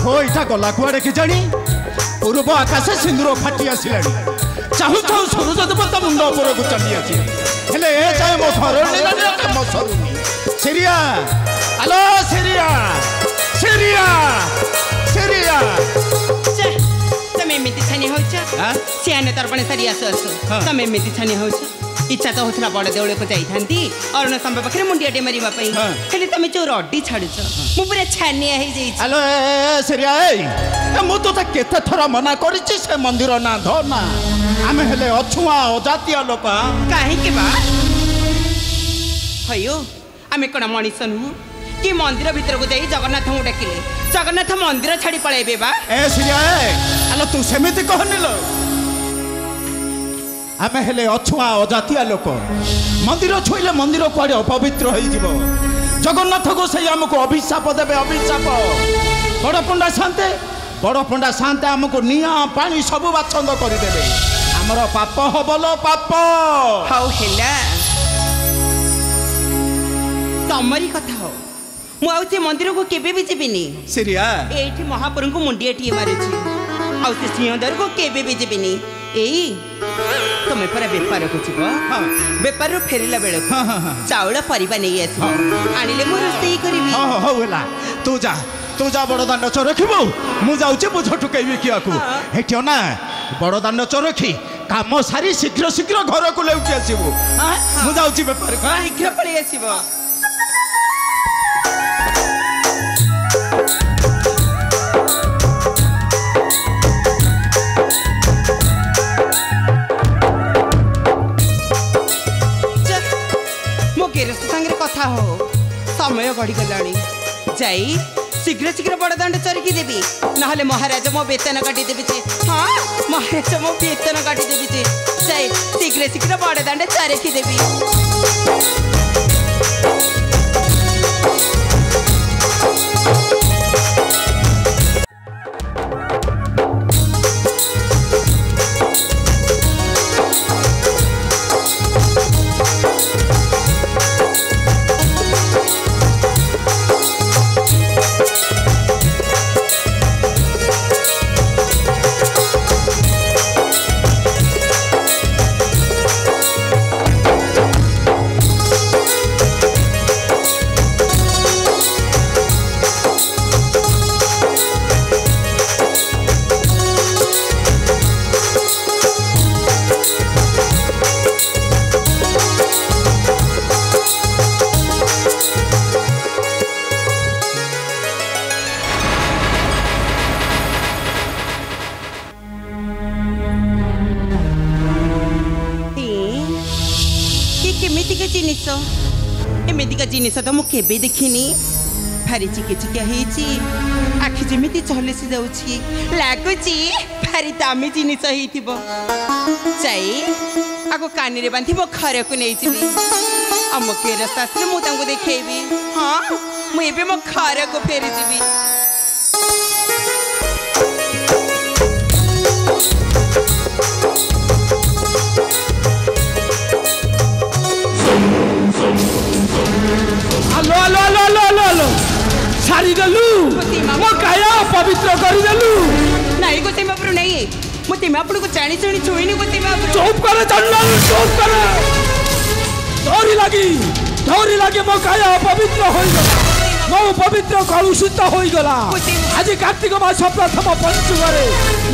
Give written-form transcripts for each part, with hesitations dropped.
ओहो इटा गला कुआड़े के जानी पूर्व आकाश सिंदूर फाटी आसला चाहू चाहू सूरज देवता मुंड ऊपर को चढ़ी आसी हेले ए जाए मो धरणी काम सरुनी सिरिया हेलो सिरिया सिरिया सिरिया तमे एमती छानी होछ सियाने तर्पण सारी आसु आसु तमे एमती छानी होछ इच्छा तो होथला बड़ देउळ को जाई थांती अरुण संभ पाखरे मुंडियाटे मारिबा पई हेले तमे जो रड्डी छाडुछ मु पूरा छानिया हे जाई हेलो सिरिया ए मु तो केते थर मना करिछि से मंदिर ना धो ना आमे हेले अछुआ जातीय लोक काहे के बा हयो आमे कोन मनिष नु कि मंदिर भीतर को जाई जगन्नाथ को डाकिले जगन्नाथ मंदिर छाड़ी पळेबे बा ए सिरिया ए हेलो तू सेमिति कहनिलो आमे हेले अछुआ अजातीय लोक मंदिर छुईले मंदिर कुआडे अपवित्र हो जीव जगन्नाथ को सही हमको अभिशाप देबे अभिशाप बड़ पंडा शांते हमको निया पानी सब बाछंद कर देबे हमर पाप हबलो पाप हाउ हेला तमरी कथा हो मु आउ से मंदिर को केबे भी जेबिनी सिरिया एठी महापुरु को मुंडियाटी मारुछि आउ से सिंहदर को केबे भी जेबिनी एई तुम्हें पर बेपार को जीव बेपार फेरिला बेले चाउल परिबा नहीं आसो आनिले मु रोसई करबी हो होला तू जा बड़ दांड चरखिबो मु जाउचे मु झटुकैबी किया को हेटियो ना बड़ दांड चरखी काम सारी शीघ्र शीघ्र घर को लेउटी आसीबो मु जाउची बेपार शीघ्र पळी आसीबो कथा हो समय गढ़ी गलानी जाई शीघ्र शीघ्र बड़ दांड चरकी देवी नहले महाराज मो वेतन काटी देवी हाँ महाराज मो वेतन काटी देवी जाई शीघ्र शीघ्र बड़ दांड चरकी देवी एमितिका जिनिस तो मुझे देखनी भारी चिके चिकिया आखि जमी चलसी जाऊँगी लगुच भारी दामी जिनिस जाई आगो कानी रे बांधी मो घर को नहीं जी आम के रास्ता आसले मुझे देखी हाँ मुझे मो घर को फेरी जी लो लो लो लो लो लो सारी देलु मो काया पवित्र करी देलु नहीं गोते मापुर नहीं मोते मापुर को चाणी चाणी छुईनी गोते मापुर चुप कर चंडा चुप कर धोरी लागे मो काया पवित्र होई गला मो पवित्र कलुषित होई गला आज कार्तिक मास प्रथम पंचुगरे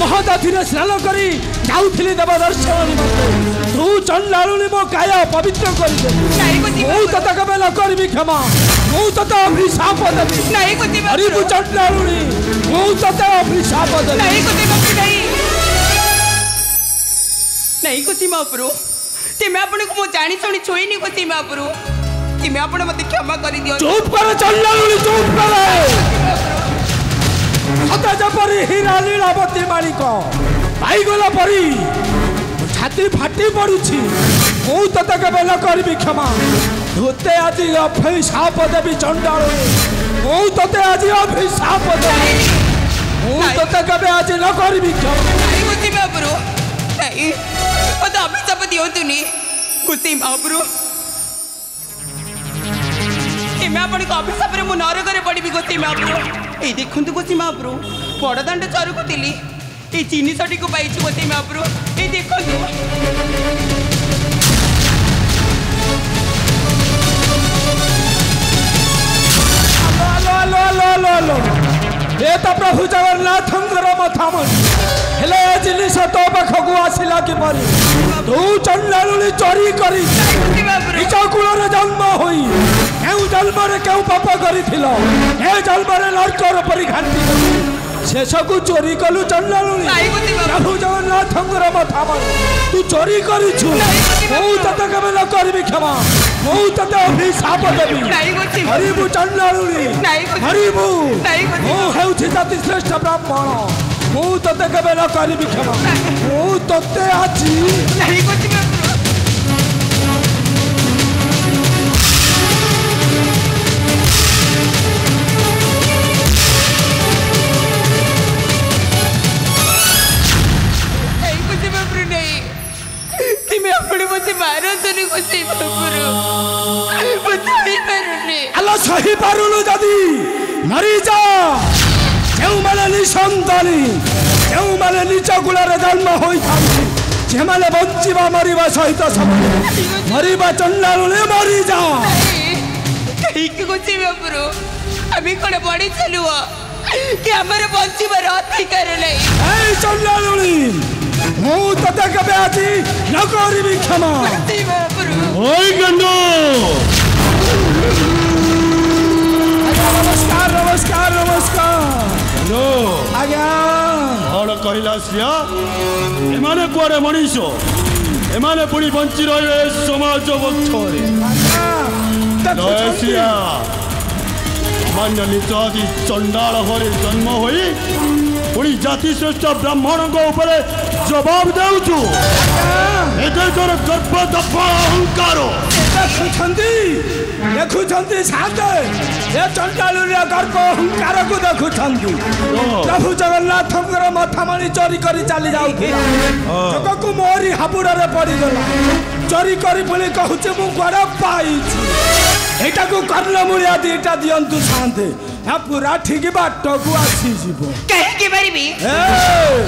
महादाधि स्नान करी जाउथिली देव दर्शन निमंते तू चंडालुनी मो काया पवित्र करी दे मु तत कबे न करबी क्षमा मु तत अभिशाप देबी नहीं गोते अरे मु चंडालुनी मु तत अभिशाप देबी नहीं गोते मापुर नहीं गोते मापुर तेमे आपण को मो जानी सुनी छोईनी गोते मापुर तेमे आपण मते क्षमा करी दियो चुप कर चंडालुनी चुप कर सदा जपरी हीरा लीलावती मालिक भाई गला परी छाती फाटी पड़ुछि मु तत केबे न करबी क्षमा तोते आज अभिशाप देबी चंडालुनी मु तते आज अभिशाप देबी मु तते केबे आज न करबी क्षमा नहीं गोते मापुर नहीं मते अभिशाप दियो तुनी गोते मापुर ଆପଣ ଅଭିଶାପରେ ମୁଁ ନରକରେ ପଡ଼ିବି ଗୋସେଇ ମହାପ୍ରଭୁ। ଏଇ ଦେଖନ୍ତୁ ଗୋସେଇ ମହାପ୍ରଭୁ ବଡ଼ଦାଣ୍ଡ ଚରୁକୁଥିଲି এই জিনিসটিকে পাইছি গোসেଇ মহাপ্রভু। এই দেখন্তু ए तो प्रभु जगन्नाथंकर मथामणि हेले जिनिस तो पाखकू आसिला किपरि तू चंडालुनी चोरी करी निज कूलरे जन्म होई केउ जन्मरे केउ पाप करिथिलो ए जन्मरे नरकर परि घांटी शेषकू चोरी कलु चंडालुनी प्रभु जगन्नाथंकर मथामणि तू चोरी करिछु मु तते केबे न करबी क्षमा मु तते अभिशाप देबी हरिबु चंडालुनी हरिबु मु हेउछि जाति श्रेष्ठ ब्राह्मण मु तते केबे न करबी क्षमा मु तते आछि नहीं कुछ सही पारुलु जदि मरी जा जेउ माने निसंतानी जेउ माने निच कुलरे जन्म होई थांती जे माने बंचिबा मरिबा सहित समान मरिबा चंडालुने मरी जा ठीक गोची बाबरो अभी कोन बड़ी चलुआ कि हमर बंचिबार अधिकार नै ए चंडालुनी मु तते कबे आछि न करिबी क्षमा ओई गंडो नमस्कार नमस्कार नमस्कार हेलो आज्ञा कौन कहला सिया एमाने कुआरे मनीष एमाने पुणी बंची रहे समाज पक्षरे सिया सामान्य निज आदि चंडाल घरे जन्म होई पुणी जाति श्रेष्ठ ब्राह्मण ऊपर जवाब देउछु एकर गर्भ दर्प अहंकार देखुछंती साथे ए चंडालुरिया गर्भ अहंकार को देखुछंती प्रभु जगन्नाथंकर मथामणि चोरी करी चली जाउथिला जगको मोरी हाबुडरे पड़ी गला चोरी करी पुणी कहूचे मु गड़ा पाइछि एटा को कर्णमुलिया दीटा दियंतु शांते आ पूरा ठीक बाट को आसी जीवो कहे के परिबी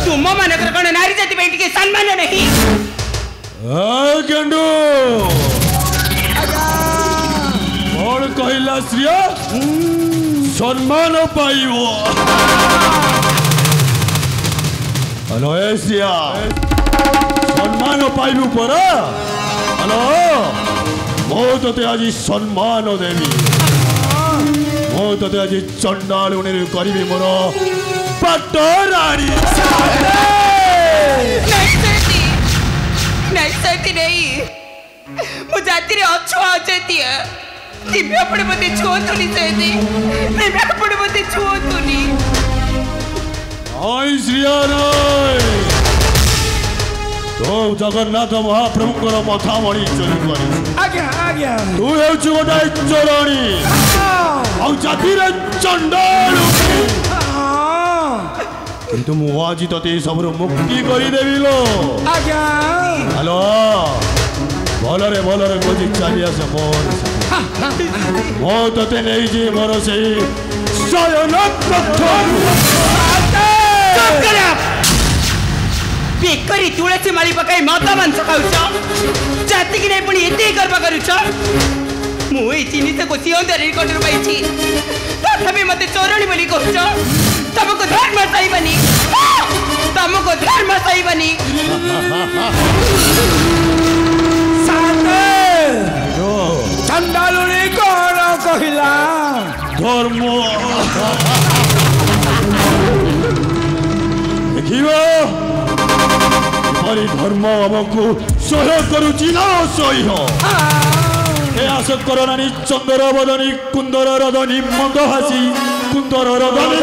तुम मानकर कोन नारी जाति पे के सम्मान नहीं गेंडू कौन कहला श्रिया सम्मान पाइबो हेलो एसिया सम्मान पाइबु पर हेलो मो तते आज सम्मान देवी मो तते आज चंडालुनी करिबी मोर पटरानी नहीं मु जाति रे अछुआ अचेती दिव्य अपने मते छुअतुनी सेती दिव्य अपने मते छुअतुनी आई श्रिया तो जगन्नाथ महाप्रभुଙ୍କର मथामणि चोरी करी आज्ञा आज्ञा तू हेउछु गोटाए चोरणी आ जाति रे चंडालुनी किंतु मु आज तते सबरो मुक्ति करी देबी लो आज्ञा हेलो भलरे गोजी चली आसे मोर मो तते नहीं जी मोर सेही शयन कक्ष बेकरी तुळसी मारी पकाई माता मांस खाउछ जाति कि नहीं पुणी एते करबा करूछ मु ए जिनिस को सिंहदारी कोटर पाइछि तथापि मते चोरणी बोली कहूछ तुमको धर्म सहीबनी तुमको धर्म सहीबनी साथे चंडालुनी कोन कहिला धर्म देखियो हरि धर्म हमको सह्य करुची ना सह्य ए आस करनानी चंद्र बदनी कुंदर रदनी मंदहासी कुंदर रदनी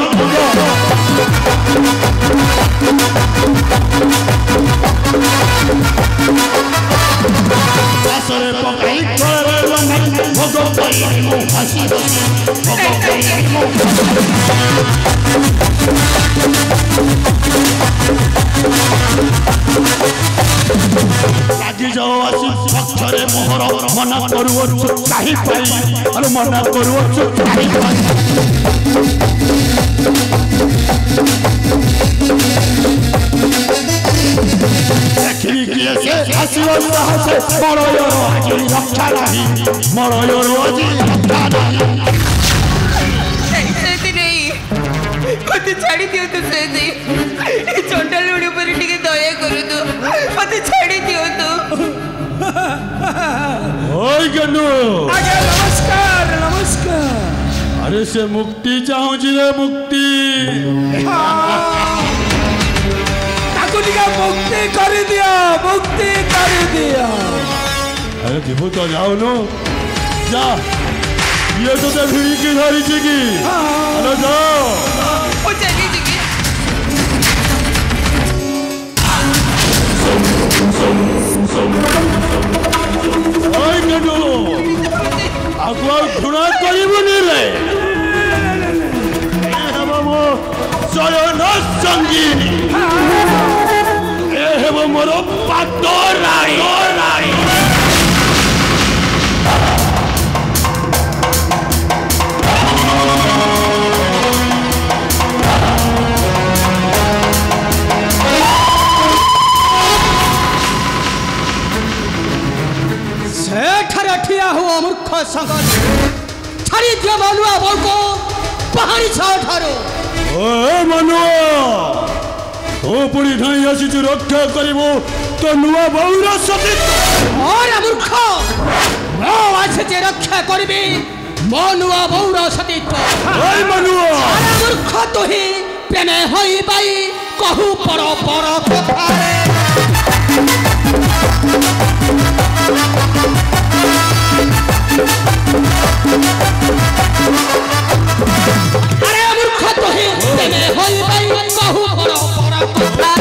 आसरे पकाई करे लंघन भगवान मो हासी भगवान मो लागी जाओ आसी पक्षरे मोहर मना करूछु काहे पाई अरे मना करूछु काहे पाई देखली किए से आशीर्वाद से मरयर आज रक्षा नहीं मरयर आज रक्षा नहीं ऐसे नहीं मत छाड़ी दियो तो से दे चंडा लुड़ी पर टिके दया करू तो मत छाड़ी दियो तो ओए गनु आगे नमस्कार नमस्कार अरे से मुक्ति चाहूँ रे मुक्ति मुक्ति कर दिया अरे जीवो तो जाओ नो जा ये तो भिड़ी की धरी की अरे जाओ ओ चली जी ओए गनु आगुआ घुणा करिबनी रे मो चयन संगीनी हे मोर पातो राई सेठरे ठिया हुआ मूर्ख संग छाड़ी दियो मनुआ बोल को पहाड़ी छाओ ठारो ओ मनुआ तो पुरी ढाई आसी रक्षा करिबो तो नुआ बहुरा सती और मूर्ख मो आसे जे रक्षा करबी मो नुआ बहुरा सती ओए मनुआ अरे मूर्ख तो ही प्रेमे होई बाई कहू पर कथा अरे मूर्ख तो ही प्रेमे होई बाई कहू पर कथा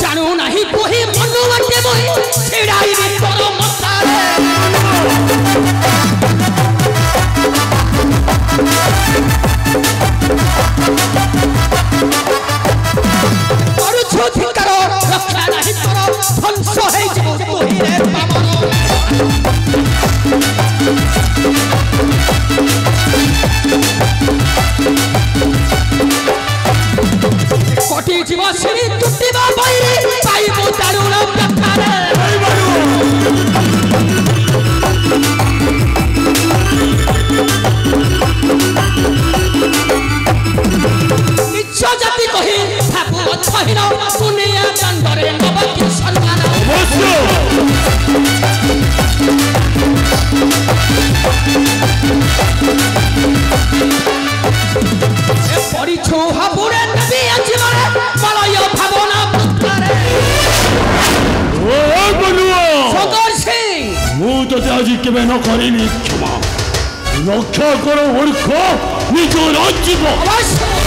जानू नहीं कोई मनुआ के मोहि छिड़ाई दे तोरो मसाले और छोटी करो रक्षा नहीं करो फंस है जो तोही रे कोटी जीवा श्री टुट्टीबा बाई पाई मो दारुण कथारे इच्छा जाति कही ठाकुर छहिन दुनिया चंदरे नबकी सम्मान ए पड़ी छोहा पुरे नबी अजमरे मलय भावना पुत्रे ओ मनुआ सदर सिंह मु तो आज केबे न करिनी क्षमा रक्षा करो मूर्ख निज राज्य को अवश्य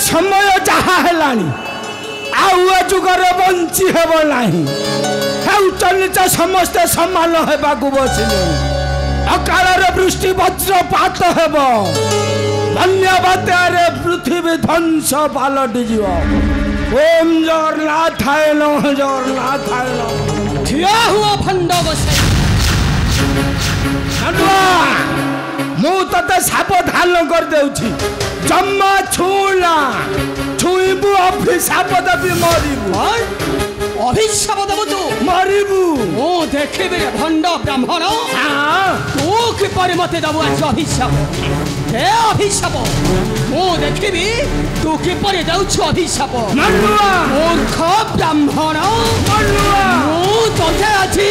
समय जहा हेलानी आउ जुगरे बंची हेब नाही हेउचन च समस्त समान हेबाकु बसिले अकाल वृष्टि वज्रपात हेब बन्या बात्यारे पृथ्वी ध्वंस पालटि जीव ओम जगन्नाथाय नमः जगन्नाथाय नमः ठिया हुआ भंड गोसाई मु तते सावधान कर देउछि जम्मा छुला छुइबु अभिशाप देबी मरिबु अभिशाप देबु तू मरिबु ओ देखिबे भंड ब्राह्मण हां तू किपरि मते देबु आज अभिशाप हे अभिशाप मु देखिबी तू किपरि देउछु अभिशाप मनुआ मूर्ख ब्राह्मण मनुआ मु तोते अछि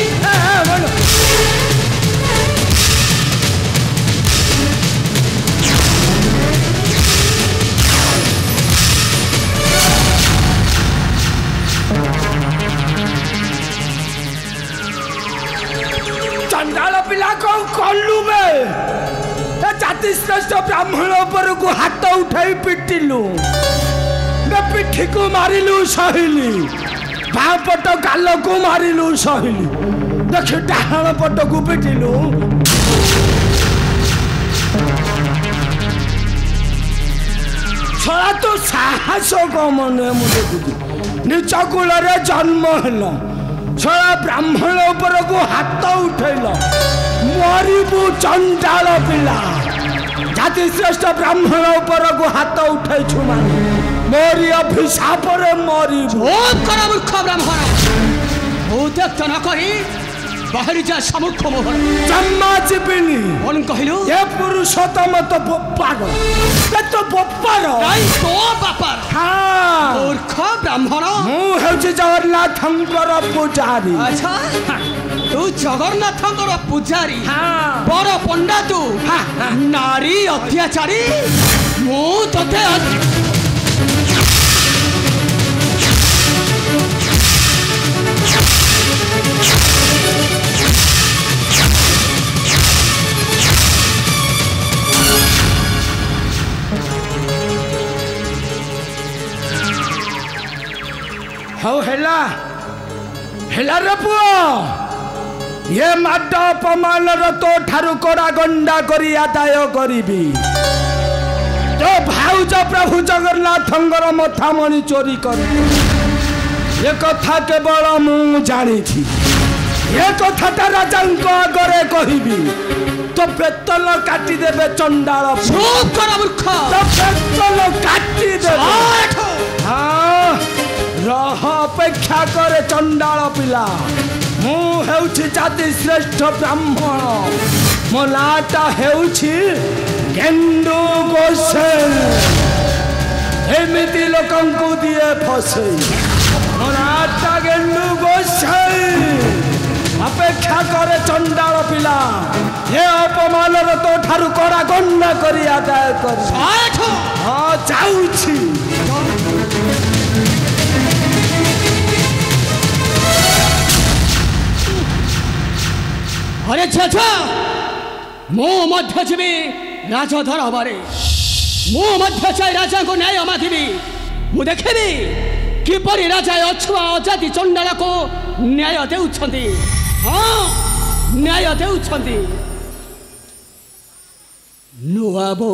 चंडाल पिला को कल्लू बे जाति श्रेष्ठ ब्राह्मण पर को हाथ उठाई पिटिलु बे पिठी को मारिलु सहिली बाँ पट गाल को मारिलु सहिली देख डाहाण पट को पिटिलु छड़ा तो साहस कम मुझे निच कूल जन्म है छड़ा ब्राह्मण ऊपर को हाथ उठेल मरिबु चंडाल पिला जाति श्रेष्ठ ब्राह्मण ऊपर को हाथ उठेछु माने मोरी अभिशाप रे मरिबु ओ कर मूर्ख ब्राह्मण भूत न करी बाहर जा समूर्ख मोहन जम्मा जीविनी कौन कहलु ये पुरुषोत्तम तो बोपार ये तो बोपार नहीं तो बापार हाँ मूर्ख ब्राह्मण मु हेउछि जगन्नाथंकर पुजारी अच्छा तू जगन्नाथंकर पुजारी हाँ बड़ पंडा तू हाँ नारी अत्याचारी मु तोते हौ हेला हेला रे पुओ ये माड अपमान तो ठारू कड़ा गंडा करी आदाय करीबी तो भाउज प्रभु जगन्नाथंकर मथामणि चोरी कर ये कथा केवल मु जानी थी ये कथा राजा आगे कहबी तो बेतल काटी देबे चंडाल चुप कर मूर्ख तो बेतल काटी देबे हाँ रह अपेक्षा करे चंडाल पिला मु हेउछि जाति श्रेष्ठ ब्राह्मण मो नाटा हेउछि गेंडू गोसेल एमिति लोकंकु दिए फसे मो नाटा गेंडू गोसेल अपेक्षा करे चंडाल पिला ये अपमान तो ठारू कड़ा गन्ना करी आदाय कर हाँ जाउछि अरे छा मो मध्य जीवी राजधर हबारे मो मध्य चाहे राजा को न्याय मागिबी मु देखिबी किपरि राजा अछुआ अजाति चंडाल को न्याय देउछंती हाँ न्याय देउछंती नुआ बो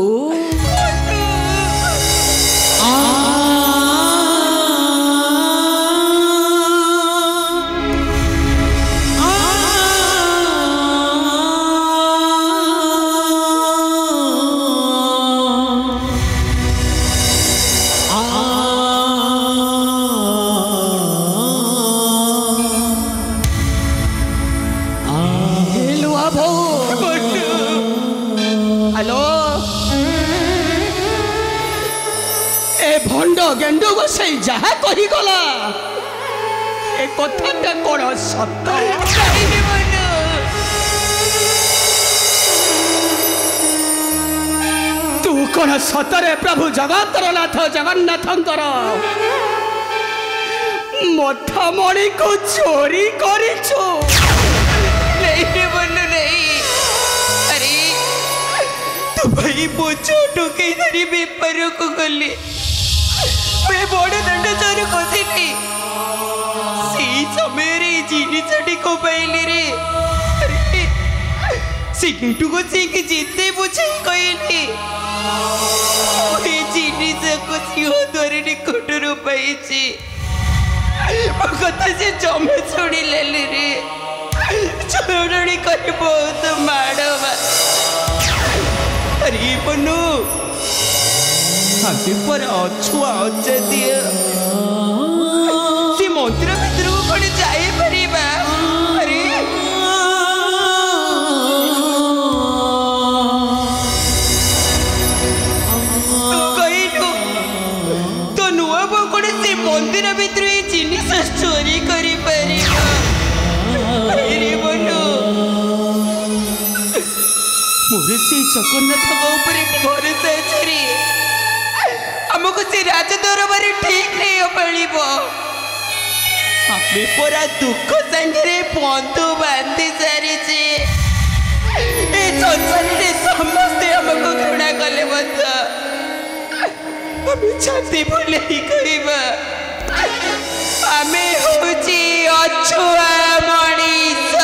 गेंडू गोसाई जहा कही गला ए कथाटा कोन सत्य तू कोन सतरे प्रभु जगतर नाथ जगन्नाथंकर मथामणि को चोरी करिछु नहीं बोलू नहीं अरे तू भाई बोझो टोके धरी बेपार को गले मैं बड़ दंड चोर खोदी समय जिनिसटी को पाइली रे सिंटू को से जिते बुझे कहली जिनिस को सिंहद्वार निकटर पाई कथा से जमे शुणी ले रे चोरणी कर बहुत माड़ अरे बनू आगे पर अछुआ अजाती से मंदिर भीतर को कौन जापर अरे कहलु तो नुआ बो कौन से मंदिर भीतर जिनिस चोरी कर मोर से जगन्नाथ भरोसा छे हमको से राज दरबार ठीक नहीं पड़ो आमे पूरा दुख संगे बंधु बांधि सारी संसार समस्ते हमको घृणा कले छाती बोले कहवा आमे होची अछुआ मनीष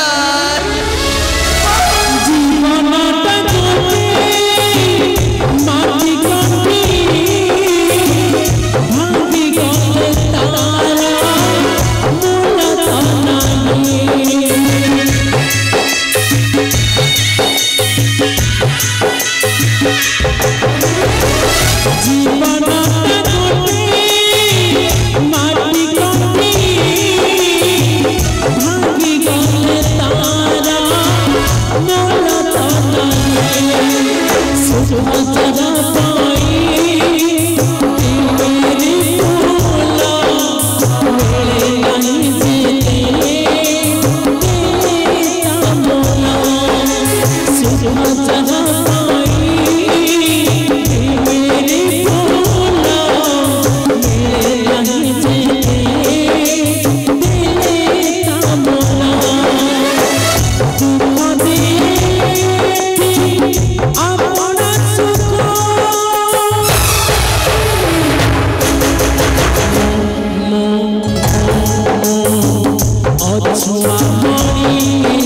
अछुआ मणि